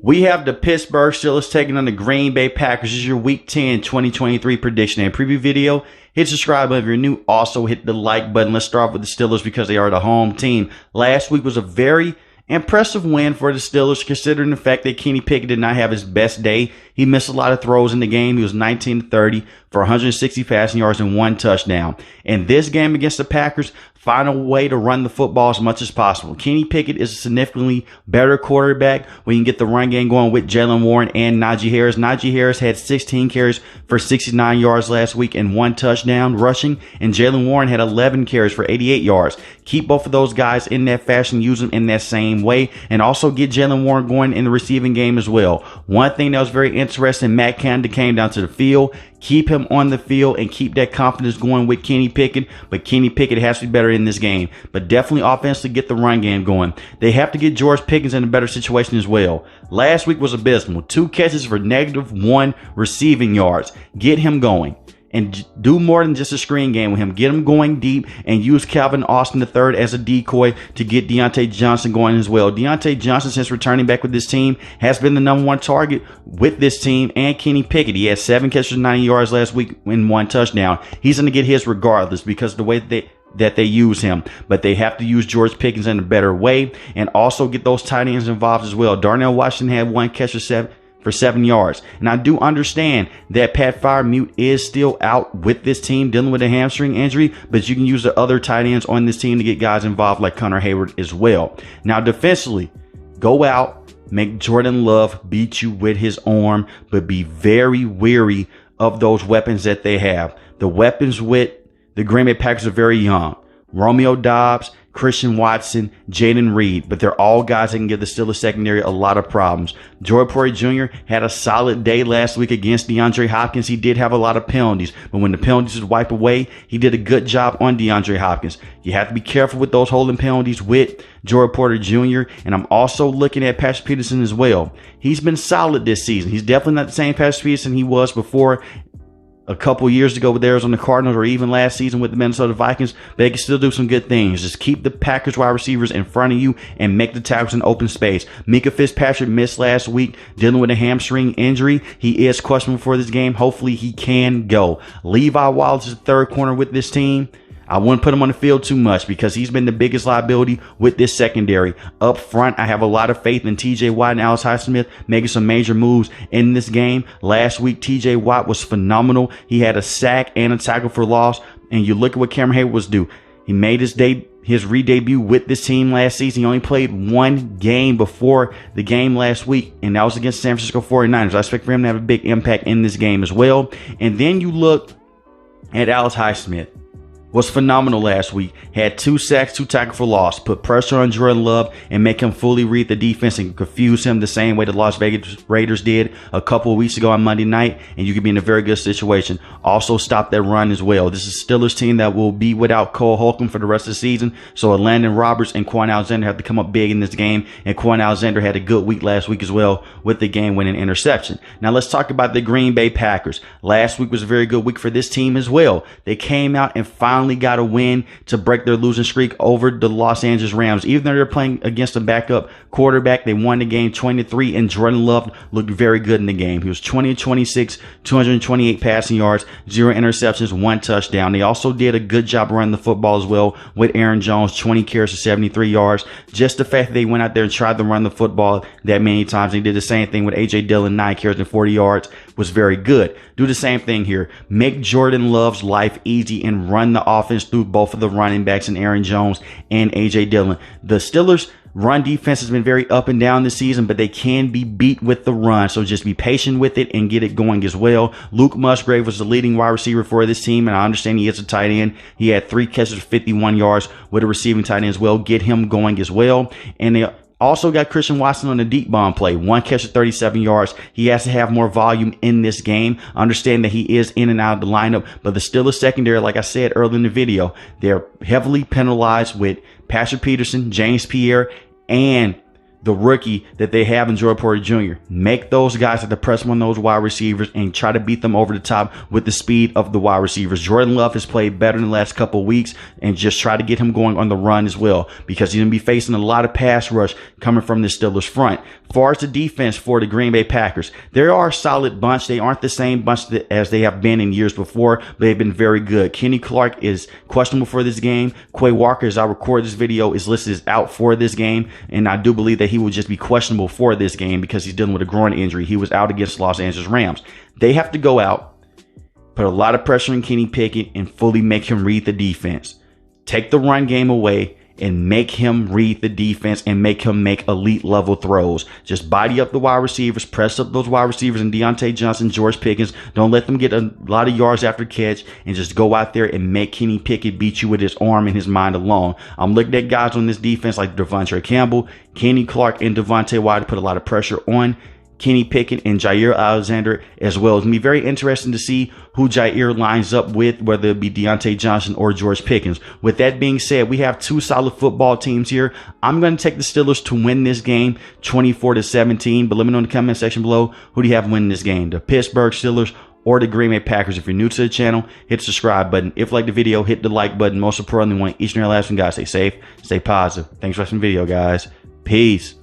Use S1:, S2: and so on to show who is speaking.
S1: We have the Pittsburgh Steelers taking on the Green Bay Packers. This is your Week 10 2023 prediction and preview video. Hit subscribe if you're new. Also hit the like button. Let's start with the Steelers because they are the home team. Last week was a very impressive win for the Steelers, considering the fact that Kenny Pickett did not have his best day. He missed a lot of throws in the game. He was 19-30 for 160 passing yards and 1 touchdown. In this game against the Packers, find a way to run the football as much as possible. Kenny Pickett is a significantly better quarterback when you get the run game going with Jaylen Warren and Najee Harris. Najee Harris had 16 carries for 69 yards last week and 1 touchdown rushing, and Jaylen Warren had 11 carries for 88 yards. Keep both of those guys in that fashion, use them in that same way, and also get Jaylen Warren going in the receiving game as well. One thing that was very interesting, Matt Canada came down to the field. Keep him on the field and keep that confidence going with Kenny Pickett. But Kenny Pickett has to be better in this game. But definitely offensively get the run game going. They have to get George Pickens in a better situation as well. Last week was abysmal. 2 catches for -1 receiving yards. Get him going. And do more than just a screen game with him. Get him going deep and use Calvin Austin III as a decoy to get Deontay Johnson going as well. Deontay Johnson, since returning back with this team, has been the #1 target with this team and Kenny Pickett. He had 7 catches for 90 yards last week and 1 touchdown. He's going to get his regardless because of the way that they use him. But they have to use George Pickens in a better way and also get those tight ends involved as well. Darnell Washington had 1 catch for 7 yards. And I do understand that Pat Freiermuth is still out with this team dealing with a hamstring injury, but you can use the other tight ends on this team to get guys involved like Connor Hayward as well. Now defensively, go out, make Jordan Love beat you with his arm, but be very wary of those weapons that they have. The weapons with the Green Bay Packers are very young. Romeo Doubs, Christian Watson, Jaden Reed, but they're all guys that can give the Steelers secondary a lot of problems. Joey Porter Jr. had a solid day last week against DeAndre Hopkins. He did have a lot of penalties, but when the penalties would wipe away, he did a good job on DeAndre Hopkins. You have to be careful with those holding penalties with Joey Porter Jr., and I'm also looking at Patrick Peterson as well. He's been solid this season. He's definitely not the same Patrick Peterson he was before a couple years ago with the Arizona Cardinals, or even last season with the Minnesota Vikings. They can still do some good things. Just keep the Packers wide receivers in front of you and make the tackles in open space. Minkah Fitzpatrick missed last week dealing with a hamstring injury. He is questionable for this game. Hopefully he can go. Levi Wallace is the third corner with this team. I wouldn't put him on the field too much because he's been the biggest liability with this secondary. Up front, I have a lot of faith in TJ Watt and Alex Highsmith making some major moves in this game. Last week, TJ Watt was phenomenal. He had a sack and a tackle for loss. And you look at what Cameron Hayward was due. He made his re-debut with this team last season. He only played 1 game before the game last week, and that was against San Francisco 49ers. I expect for him to have a big impact in this game as well. And then you look at Alex Highsmith. Was phenomenal last week. Had 2 sacks, 2 tackles for loss. Put pressure on Jordan Love and make him fully read the defense and confuse him the same way the Las Vegas Raiders did a couple of weeks ago on Monday night. And you could be in a very good situation. Also stop that run as well. This is a Steelers team that will be without Cole Holcomb for the rest of the season. So Landon Roberts and Quan Alexander have to come up big in this game. And Quan Alexander had a good week last week as well with the game-winning interception. Now let's talk about the Green Bay Packers. Last week was a very good week for this team as well. They came out and finally got a win to break their losing streak over the Los Angeles Rams. Even though they're playing against a backup quarterback, they won the game 20-3, and Jordan Love looked very good in the game. He was 20-26, 228 passing yards, 0 interceptions, 1 touchdown. They also did a good job running the football as well with Aaron Jones, 20 carries for 73 yards. Just the fact that they went out there and tried to run the football that many times. They did the same thing with A.J. Dillon, 9 carries and 40 yards, was very good. Do the same thing here. Make Jordan Love's life easy and run the offense through both of the running backs and Aaron Jones and A.J. Dillon. The Steelers' run defense has been very up and down this season, but they can be beat with the run. So just be patient with it and get it going as well. Luke Musgrave was the leading wide receiver for this team, and I understand he is a tight end. He had 3 catches for 51 yards with a receiving tight end as well. Get him going as well. And they also got Christian Watson on a deep bomb play. 1 catch for 37 yards. He has to have more volume in this game. Understand that he is in and out of the lineup. But the Steelers secondary, like I said earlier in the video, they're heavily penalized with Patrick Peterson, James Pierre, and the rookie that they have in Joey Porter Jr. Make those guys have to press on those wide receivers and try to beat them over the top with the speed of the wide receivers. Jordan Love has played better in the last couple of weeks, and just try to get him going on the run as well, because he's going to be facing a lot of pass rush coming from the Steelers front. As far as the defense for the Green Bay Packers, they are a solid bunch. They aren't the same bunch as they have been in years before, but they've been very good. Kenny Clark is questionable for this game. Quay Walker, as I record this video, is listed as out for this game, and I do believe that he will just be questionable for this game because he's dealing with a groin injury. He was out against the Los Angeles Rams. They have to go out, put a lot of pressure on Kenny Pickett, and fully make him read the defense. Take the run game away and make him read the defense and make him make elite level throws. Just body up the wide receivers, press up those wide receivers and Deontay Johnson, George Pickens. Don't let them get a lot of yards after catch, and just go out there and make Kenny Pickett beat you with his arm and his mind alone. I'm looking at guys on this defense like Devontae Campbell, Kenny Clark, and Devontae Wyatt to put a lot of pressure on Kenny Pickett and Jair Alexander as well. It's going to be very interesting to see who Jair lines up with, whether it be Deontay Johnson or George Pickens. With that being said, we have two solid football teams here. I'm going to take the Steelers to win this game 24-17, but let me know in the comment section below, who do you have winning this game, the Pittsburgh Steelers or the Green Bay Packers? If you're new to the channel, hit the subscribe button. If you like the video, hit the like button. Most importantly, we want each and every last one, guys, stay safe, stay positive. Thanks for watching the video, guys. Peace.